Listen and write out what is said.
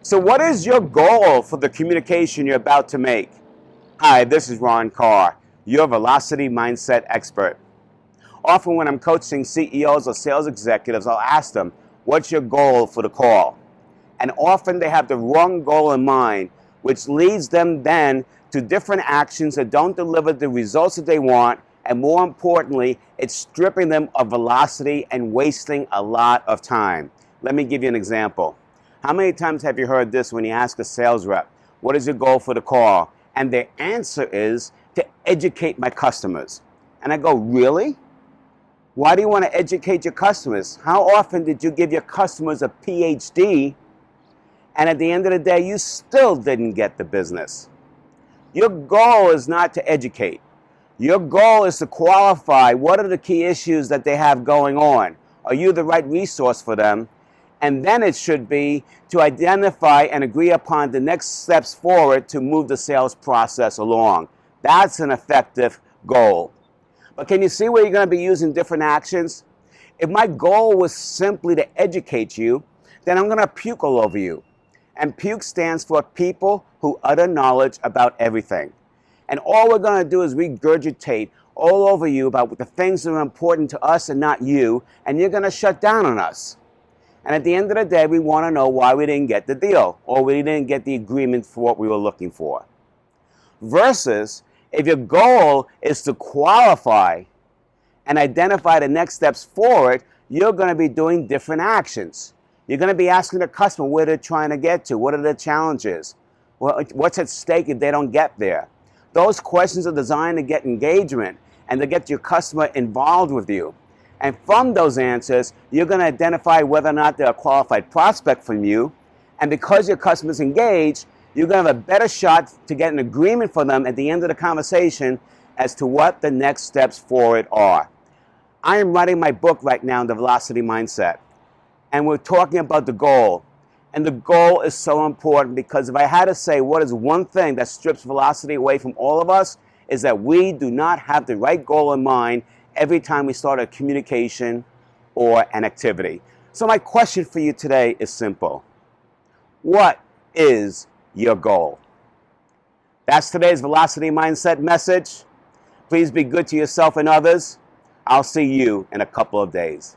So what is your goal for the communication you're about to make? Hi, this is Ron Carr, your velocity mindset expert. Often when I'm coaching CEOs or sales executives, I'll ask them, what's your goal for the call? And often they have the wrong goal in mind, which leads them then to different actions that don't deliver the results that they want, and more importantly, it's stripping them of velocity and wasting a lot of time. Let me give you an example. How many times have you heard this when you ask a sales rep, what is your goal for the call? And their answer is to educate my customers. And I go, really? Why do you want to educate your customers? How often did you give your customers a PhD and at the end of the day you still didn't get the business? Your goal is not to educate. Your goal is to qualify what are the key issues that they have going on. Are you the right resource for them? And then it should be to identify and agree upon the next steps forward to move the sales process along. That's an effective goal. But can you see where you're going to be using different actions? If my goal was simply to educate you, then I'm going to puke all over you. And puke stands for people who utter knowledge about everything. And all we're going to do is regurgitate all over you about the things that are important to us and not you, and you're going to shut down on us. And at the end of the day, we want to know why we didn't get the deal or we didn't get the agreement for what we were looking for. Versus, if your goal is to qualify and identify the next steps forward, you're going to be doing different actions. You're going to be asking the customer where they're trying to get to, what are the challenges, what's at stake if they don't get there. Those questions are designed to get engagement and to get your customer involved with you. And from those answers, you're going to identify whether or not they're a qualified prospect from you. And because your customer's engaged, you're going to have a better shot to get an agreement for them at the end of the conversation as to what the next steps forward are. I am writing my book right now, The Velocity Mindset. And we're talking about the goal. And the goal is so important because if I had to say what is one thing that strips velocity away from all of us, is that we do not have the right goal in mind every time we start a communication or an activity. So my question for you today is simple. What is your goal? That's today's Velocity Mindset message. Please be good to yourself and others. I'll see you in a couple of days.